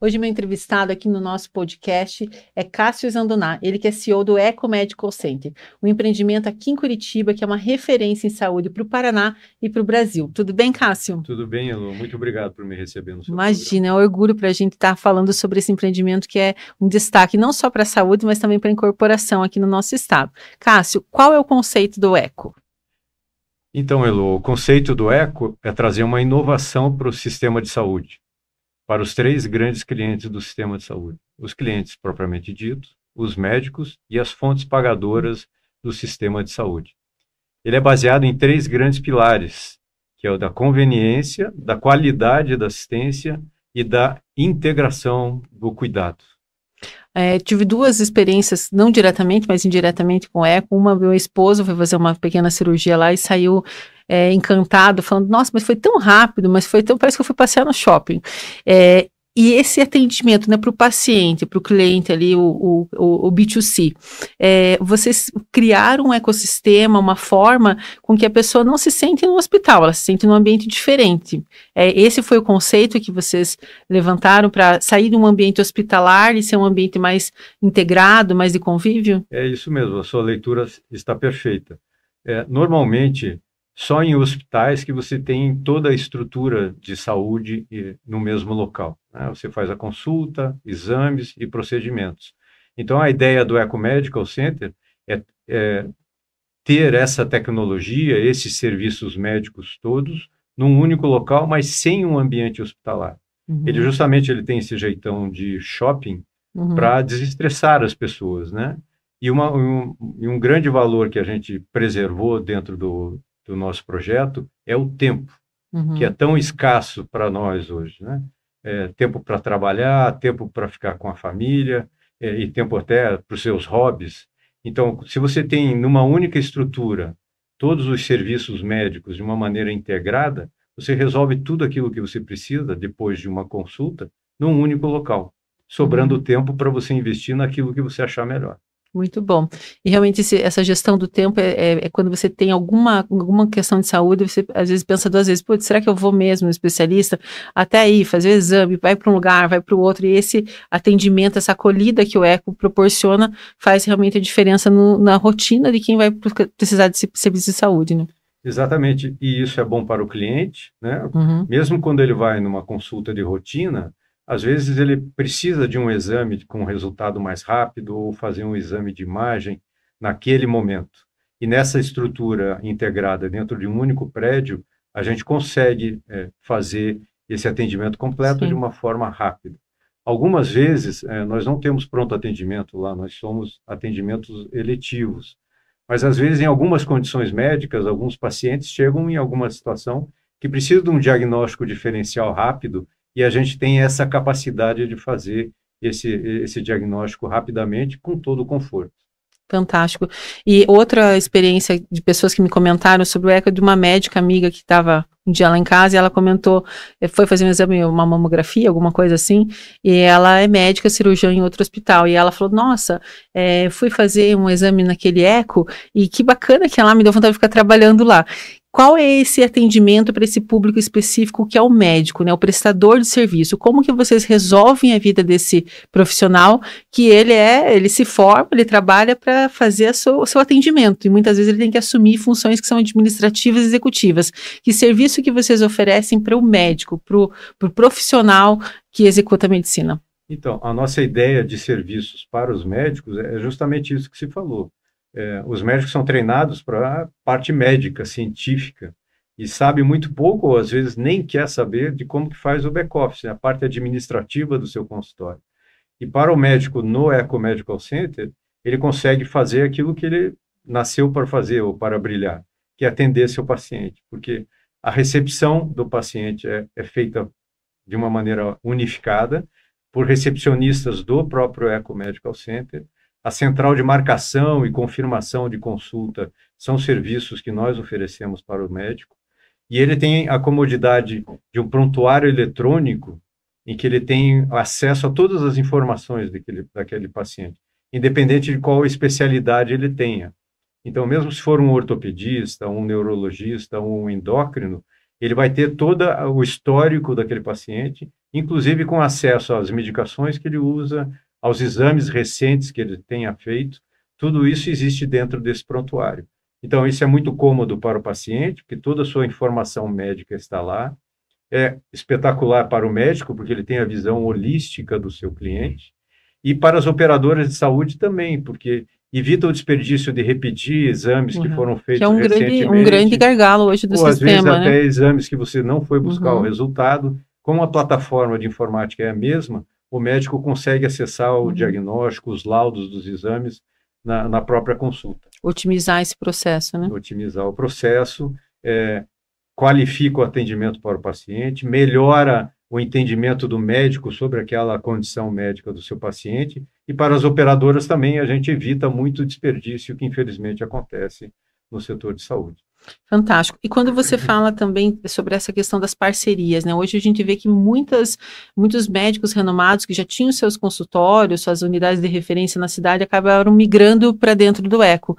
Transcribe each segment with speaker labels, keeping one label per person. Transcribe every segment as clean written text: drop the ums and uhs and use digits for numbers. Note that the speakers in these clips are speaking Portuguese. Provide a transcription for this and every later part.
Speaker 1: Hoje meu entrevistado aqui no nosso podcast é Cássio Zandoná, ele que é CEO do Eco Medical Center, um empreendimento aqui em Curitiba que é uma referência em saúde para o Paraná e para o Brasil. Tudo bem, Cássio?
Speaker 2: Tudo bem, Elô. Muito obrigado por me receber no seu
Speaker 1: Imagina, é um orgulho para a gente estar falando sobre esse empreendimento que é um destaque não só para a saúde, mas também para a incorporação aqui no nosso estado. Cássio, qual é o conceito do Eco?
Speaker 2: Então, Elô, o conceito do Eco é trazer uma inovação para o sistema de saúde, para os três grandes clientes do sistema de saúde. Os clientes propriamente ditos, os médicos e as fontes pagadoras do sistema de saúde. Ele é baseado em três grandes pilares, que é o da conveniência, da qualidade da assistência e da integração do cuidado.
Speaker 1: Tive duas experiências, não diretamente, mas indiretamente com eco. Uma, meu esposo foi fazer uma pequena cirurgia lá e saiu encantado, falando, nossa, mas foi tão rápido, mas foi tão, parece que eu fui passear no shopping. E esse atendimento, né, para o paciente, para o cliente ali, o B2C, vocês criaram um ecossistema, uma forma com que a pessoa não se sente no hospital, ela se sente num ambiente diferente. Esse foi o conceito que vocês levantaram para sair de um ambiente hospitalar e ser um ambiente mais integrado, mais de convívio?
Speaker 2: É isso mesmo, a sua leitura está perfeita. Normalmente, só em hospitais que você tem toda a estrutura de saúde no mesmo local, né? Você faz a consulta, exames e procedimentos. Então, a ideia do Eco Medical Center é ter essa tecnologia, esses serviços médicos todos, num único local, mas sem um ambiente hospitalar.
Speaker 1: Uhum.
Speaker 2: Ele tem esse jeitão de shopping para desestressar as pessoas, né? E um grande valor que a gente preservou dentro do nosso projeto é o tempo, que é tão escasso para nós hoje, né? Tempo para trabalhar, tempo para ficar com a família, e tempo até para os seus hobbies. Então, se você tem numa única estrutura todos os serviços médicos de uma maneira integrada, você resolve tudo aquilo que você precisa depois de uma consulta num único local, sobrando tempo para você investir naquilo que você achar melhor.
Speaker 1: Muito bom. E realmente essa gestão do tempo é quando você tem alguma questão de saúde, você às vezes pensa duas vezes, putz, será que eu vou mesmo no especialista? Até aí, fazer o exame, vai para um lugar, vai para o outro, e esse atendimento, essa acolhida que o Eco proporciona, faz realmente a diferença na rotina de quem vai precisar de serviço de saúde, né?
Speaker 2: Exatamente, e isso é bom para o cliente, né? Mesmo quando ele vai numa consulta de rotina, às vezes ele precisa de um exame com um resultado mais rápido ou fazer um exame de imagem naquele momento. E nessa estrutura integrada dentro de um único prédio, a gente consegue fazer esse atendimento completo de uma forma rápida. Algumas vezes nós não temos pronto atendimento lá, nós somos atendimentos eletivos. Mas às vezes em algumas condições médicas, alguns pacientes chegam em alguma situação que precisam de um diagnóstico diferencial rápido, e a gente tem essa capacidade de fazer esse diagnóstico rapidamente, com todo o conforto.
Speaker 1: Fantástico. E outra experiência de pessoas que me comentaram sobre o Eco, de uma médica amiga que estava um dia lá em casa, e ela comentou, foi fazer um exame, uma mamografia, alguma coisa assim, e ela é médica, cirurgiã em outro hospital, e ela falou, nossa, fui fazer um exame naquele Eco, e que bacana que ela me deu vontade de ficar trabalhando lá. Qual é esse atendimento para esse público específico que é o médico, né, o prestador de serviço? Como que vocês resolvem a vida desse profissional que ele se forma, ele trabalha para fazer o seu atendimento, e muitas vezes ele tem que assumir funções que são administrativas e executivas. Que serviço que vocês oferecem para o médico, para o profissional que executa a medicina?
Speaker 2: Então, a nossa ideia de serviços para os médicos é justamente isso que se falou. Os médicos são treinados para a parte médica, científica, e sabe muito pouco, ou às vezes nem quer saber de como que faz o back-office, a parte administrativa do seu consultório. E para o médico no Eco Medical Center, ele consegue fazer aquilo que ele nasceu para fazer ou para brilhar, que é atender seu paciente, porque a recepção do paciente é feita de uma maneira unificada por recepcionistas do próprio Eco Medical Center. A central de marcação e confirmação de consulta são serviços que nós oferecemos para o médico. E ele tem a comodidade de um prontuário eletrônico em que ele tem acesso a todas as informações daquele paciente, independente de qual especialidade ele tenha. Então, mesmo se for um ortopedista, um neurologista, um endócrino, ele vai ter todo o histórico daquele paciente, inclusive com acesso às medicações que ele usa, aos exames recentes que ele tenha feito. Tudo isso existe dentro desse prontuário. Então, isso é muito cômodo para o paciente, porque toda a sua informação médica está lá. É espetacular para o médico, porque ele tem a visão holística do seu cliente. E para as operadoras de saúde também, porque evita o desperdício de repetir exames que foram feitos
Speaker 1: que é
Speaker 2: recentemente.
Speaker 1: Um grande gargalo hoje do
Speaker 2: ou, às vezes,
Speaker 1: sistema,
Speaker 2: até
Speaker 1: né?
Speaker 2: exames que você não foi buscar o resultado. Como a plataforma de informática é a mesma, o médico consegue acessar o diagnóstico, os laudos dos exames na própria consulta.
Speaker 1: Otimizar esse processo, né?
Speaker 2: Otimizar o processo, qualifica o atendimento para o paciente, melhora o entendimento do médico sobre aquela condição médica do seu paciente, e para as operadoras também a gente evita muito desperdício que infelizmente acontece no setor de saúde.
Speaker 1: Fantástico. E quando você fala também sobre essa questão das parcerias, né? Hoje a gente vê que muitos médicos renomados que já tinham seus consultórios, suas unidades de referência na cidade, acabaram migrando para dentro do Eco.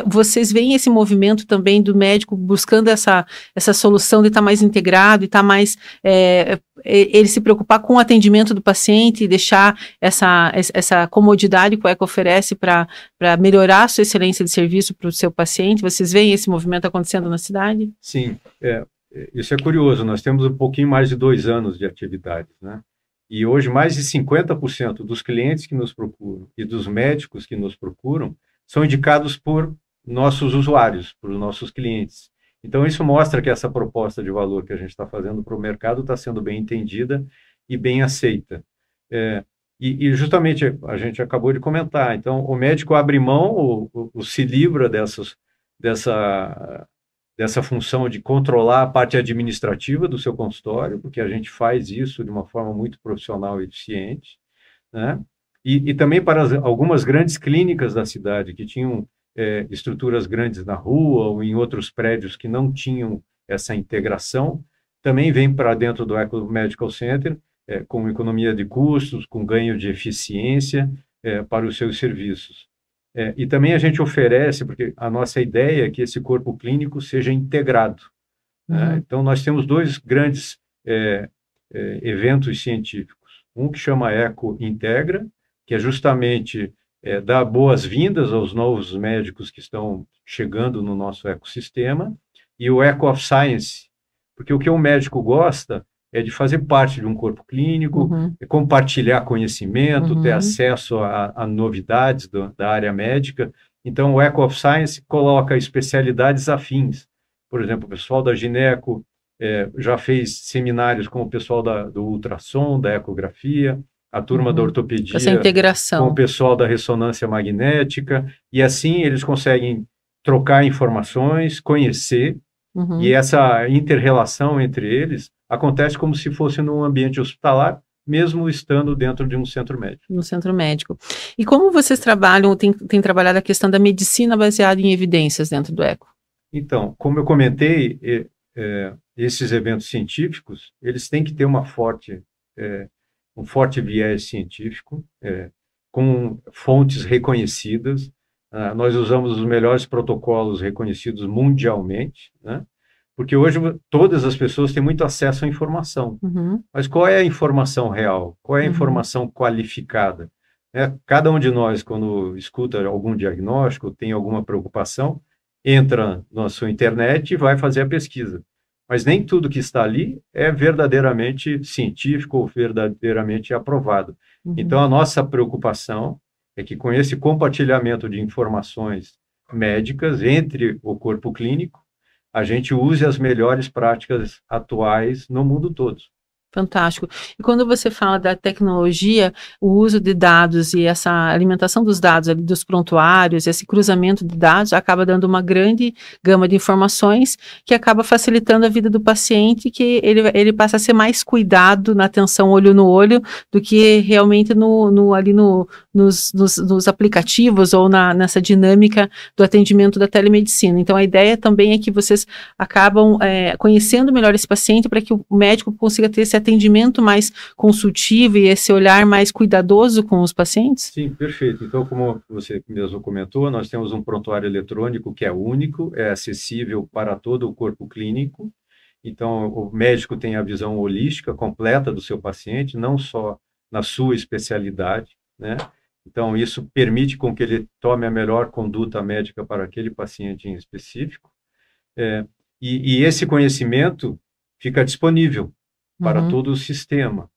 Speaker 1: Vocês veem esse movimento também do médico buscando essa solução de estar mais integrado e estar mais ele se preocupar com o atendimento do paciente e deixar essa comodidade que o Eco oferece para melhorar a sua excelência de serviço para o seu paciente? Vocês veem esse movimento acontecendo na cidade?
Speaker 2: Sim, isso é curioso. Nós temos um pouquinho mais de 2 anos de atividades, né? E hoje mais de 50% dos clientes que nos procuram e dos médicos que nos procuram são indicados por nossos usuários, por nossos clientes. Então, isso mostra que essa proposta de valor que a gente está fazendo para o mercado está sendo bem entendida e bem aceita. E justamente a gente acabou de comentar, então o médico abre mão, ou se livra dessa função de controlar a parte administrativa do seu consultório, porque a gente faz isso de uma forma muito profissional e eficiente, né? E também para algumas grandes clínicas da cidade que tinham estruturas grandes na rua ou em outros prédios que não tinham essa integração, também vem para dentro do Eco Medical Center, com economia de custos, com ganho de eficiência para os seus serviços. E também a gente oferece, porque a nossa ideia é que esse corpo clínico seja integrado. Né? Então, nós temos 2 grandes eventos científicos. Um que chama Eco Integra, que é justamente dar boas-vindas aos novos médicos que estão chegando no nosso ecossistema, e o Eco of Science, porque o que o médico gosta é de fazer parte de um corpo clínico, compartilhar conhecimento, ter acesso a novidades da área médica. Então, o Eco of Science coloca especialidades afins. Por exemplo, o pessoal da gineco já fez seminários com o pessoal do ultrassom, da ecografia, a turma da ortopedia
Speaker 1: essa integração
Speaker 2: com o pessoal da ressonância magnética, e assim eles conseguem trocar informações, conhecer, e essa inter-relação entre eles acontece como se fosse num ambiente hospitalar, mesmo estando dentro de um centro médico.
Speaker 1: No centro médico. E como vocês trabalham, tem trabalhado a questão da medicina baseada em evidências dentro do Eco?
Speaker 2: Então, como eu comentei, esses eventos científicos, eles têm que ter um forte viés científico, com fontes reconhecidas. Nós usamos os melhores protocolos reconhecidos mundialmente, né? Porque hoje todas as pessoas têm muito acesso à informação. Mas qual é a informação real? Qual é a informação qualificada? Cada um de nós, quando escuta algum diagnóstico, tem alguma preocupação, entra na sua internet e vai fazer a pesquisa. Mas nem tudo que está ali é verdadeiramente científico ou verdadeiramente aprovado. Então, a nossa preocupação é que com esse compartilhamento de informações médicas entre o corpo clínico, a gente use as melhores práticas atuais no mundo todo.
Speaker 1: Fantástico. E quando você fala da tecnologia, o uso de dados e essa alimentação dos dados, dos prontuários, esse cruzamento de dados acaba dando uma grande gama de informações que acaba facilitando a vida do paciente, que ele passa a ser mais cuidado na atenção olho no olho do que realmente nos aplicativos ou nessa dinâmica do atendimento da telemedicina. Então, a ideia também é que vocês acabam conhecendo melhor esse paciente para que o médico consiga ter esse atendimento mais consultivo e esse olhar mais cuidadoso com os pacientes?
Speaker 2: Sim, perfeito. Então, como você mesmo comentou, nós temos um prontuário eletrônico que é único, é acessível para todo o corpo clínico, Então, o médico tem a visão holística completa do seu paciente, não só na sua especialidade, né? Então, isso permite com que ele tome a melhor conduta médica para aquele paciente em específico. É, e esse conhecimento fica disponível para
Speaker 1: Uhum.
Speaker 2: todo o sistema.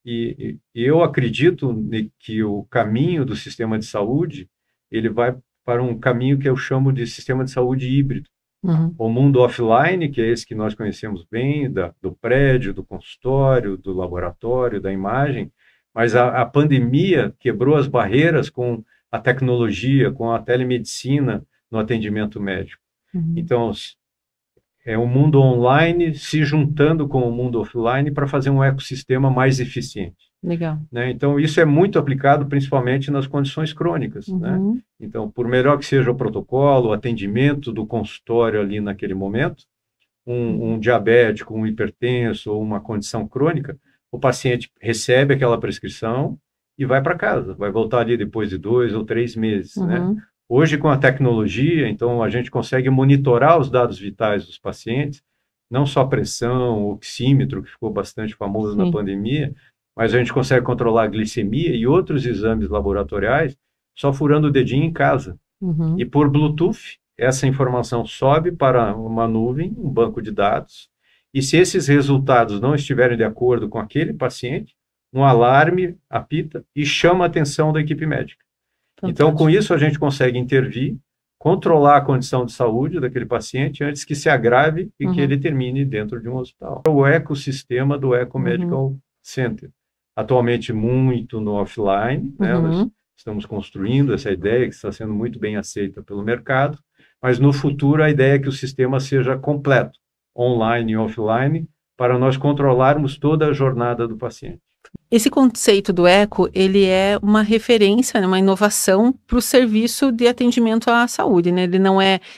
Speaker 2: E eu acredito que o caminho do sistema de saúde, ele vai para um caminho que eu chamo de sistema de saúde híbrido.
Speaker 1: Uhum.
Speaker 2: O mundo offline, que é esse que nós conhecemos bem, do prédio, do consultório, do laboratório, da imagem, mas a pandemia quebrou as barreiras com a tecnologia, com a telemedicina no atendimento médico.
Speaker 1: Uhum.
Speaker 2: Então, é o mundo online se juntando com o mundo offline para fazer um ecossistema mais eficiente,
Speaker 1: Legal.
Speaker 2: né? Então, isso é muito aplicado principalmente nas condições crônicas, né?
Speaker 1: Uhum.
Speaker 2: Então, por melhor que seja o protocolo, o atendimento do consultório ali naquele momento, um diabético, um hipertenso ou uma condição crônica, o paciente recebe aquela prescrição e vai para casa, vai voltar ali depois de 2 ou 3 meses, né?
Speaker 1: Uhum.
Speaker 2: Hoje, com a tecnologia, então, a gente consegue monitorar os dados vitais dos pacientes, não só pressão, oxímetro, que ficou bastante famoso na
Speaker 1: Sim.
Speaker 2: pandemia, mas a gente consegue controlar a glicemia e outros exames laboratoriais só furando o dedinho em casa. E
Speaker 1: Uhum.
Speaker 2: por Bluetooth, essa informação sobe para uma nuvem, um banco de dados, e se esses resultados não estiverem de acordo com aquele paciente, um alarme apita e chama a atenção da equipe médica. Então, com
Speaker 1: Fantástico.
Speaker 2: isso, a gente consegue intervir, controlar a condição de saúde daquele paciente antes que se agrave e que
Speaker 1: Uhum.
Speaker 2: ele termine dentro de um hospital. É o ecossistema do Eco
Speaker 1: Uhum.
Speaker 2: Medical Center. Atualmente, muito no offline, né? Nós
Speaker 1: Uhum.
Speaker 2: estamos construindo essa ideia que está sendo muito bem aceita pelo mercado, mas no futuro a ideia é que o sistema seja completo, online e offline, para nós controlarmos toda a jornada do paciente.
Speaker 1: Esse conceito do eco, ele é uma referência, né, uma inovação para o serviço de atendimento à saúde, né?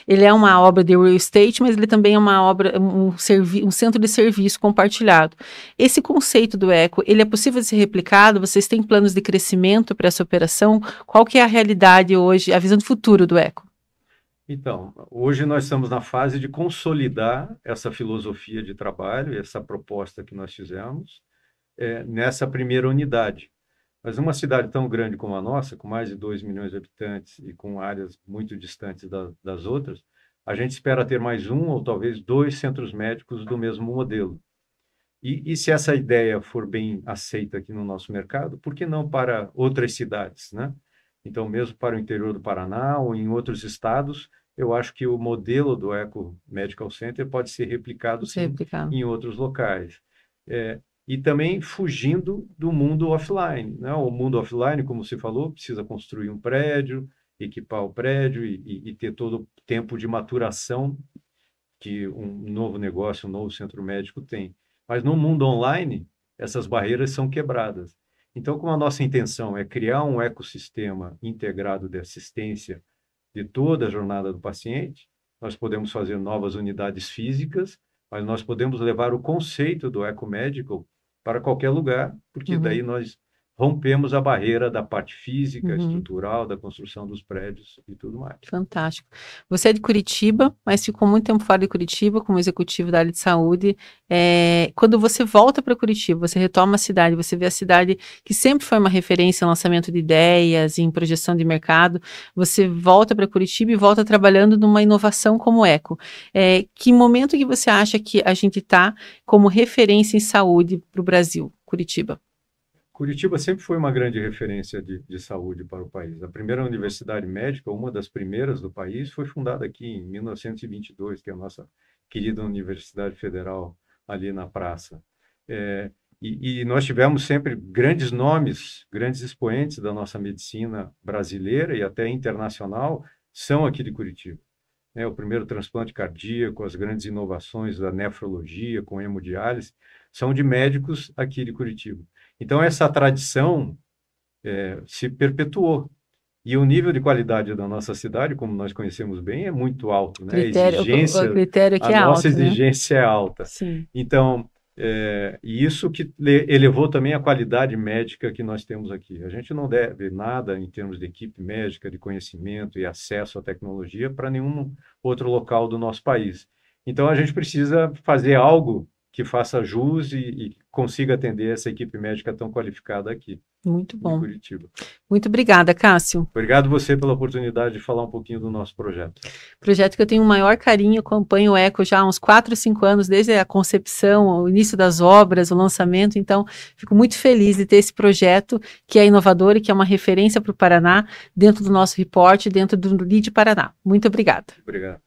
Speaker 1: Ele é uma obra de real estate, mas ele também é uma obra, um centro de serviço compartilhado. Esse conceito do eco, ele é possível de ser replicado? Vocês têm planos de crescimento para essa operação? Qual que é a realidade hoje, a visão de futuro do eco?
Speaker 2: Então, hoje nós estamos na fase de consolidar essa filosofia de trabalho, essa proposta que nós fizemos, nessa primeira unidade. Mas numa cidade tão grande como a nossa, com mais de 2 milhões de habitantes e com áreas muito distantes das outras, a gente espera ter mais um ou talvez dois centros médicos do mesmo modelo. E se essa ideia for bem aceita aqui no nosso mercado, por que não para outras cidades, né? Então, mesmo para o interior do Paraná ou em outros estados, eu acho que o modelo do Eco Medical Center pode ser replicado,
Speaker 1: Você
Speaker 2: sim,
Speaker 1: replicar.
Speaker 2: em outros locais. E também fugindo do mundo offline, né? O mundo offline, como você falou, precisa construir um prédio, equipar o prédio e ter todo o tempo de maturação que um novo negócio, um novo centro médico tem. Mas no mundo online, essas barreiras são quebradas. Então, como a nossa intenção é criar um ecossistema integrado de assistência de toda a jornada do paciente, nós podemos fazer novas unidades físicas, mas nós podemos levar o conceito do ecomédico para qualquer lugar, porque daí
Speaker 1: Uhum.
Speaker 2: nós rompemos a barreira da parte física,
Speaker 1: Uhum.
Speaker 2: estrutural, da construção dos prédios e tudo mais.
Speaker 1: Fantástico. Você é de Curitiba, mas ficou muito tempo fora de Curitiba como executivo da área de saúde. Quando você volta para Curitiba, você retoma a cidade, você vê a cidade que sempre foi uma referência em lançamento de ideias, em projeção de mercado. Você volta para Curitiba e volta trabalhando numa inovação como Eco. Que momento que você acha que a gente está como referência em saúde para o Brasil, Curitiba?
Speaker 2: Curitiba sempre foi uma grande referência de saúde para o país. A primeira universidade médica, uma das primeiras do país, foi fundada aqui em 1922, que é a nossa querida Universidade Federal ali na praça. E nós tivemos sempre grandes nomes, grandes expoentes da nossa medicina brasileira e até internacional são aqui de Curitiba. O primeiro transplante cardíaco, as grandes inovações da nefrologia com hemodiálise, são de médicos aqui de Curitiba. Então, essa tradição se perpetuou. E o nível de qualidade da nossa cidade, como nós conhecemos bem, é muito alto, né?
Speaker 1: O critério aqui
Speaker 2: A
Speaker 1: é
Speaker 2: nossa
Speaker 1: alto, né?
Speaker 2: exigência é alta.
Speaker 1: Sim.
Speaker 2: Então, e isso que elevou também a qualidade médica que nós temos aqui. A gente não deve nada em termos de equipe médica, de conhecimento e acesso à tecnologia para nenhum outro local do nosso país. Então, a gente precisa fazer algo que faça jus e consiga atender essa equipe médica tão qualificada aqui.
Speaker 1: Muito bom.
Speaker 2: Em Curitiba.
Speaker 1: Muito obrigada, Cássio.
Speaker 2: Obrigado você pela oportunidade de falar um pouquinho do nosso projeto.
Speaker 1: Projeto que eu tenho o maior carinho, acompanho o ECO já há uns 4, 5 anos, desde a concepção, o início das obras, o lançamento, então fico muito feliz de ter esse projeto que é inovador e que é uma referência para o Paraná, dentro do nosso reporte, dentro do LEAD Paraná. Muito obrigada.
Speaker 2: Obrigado.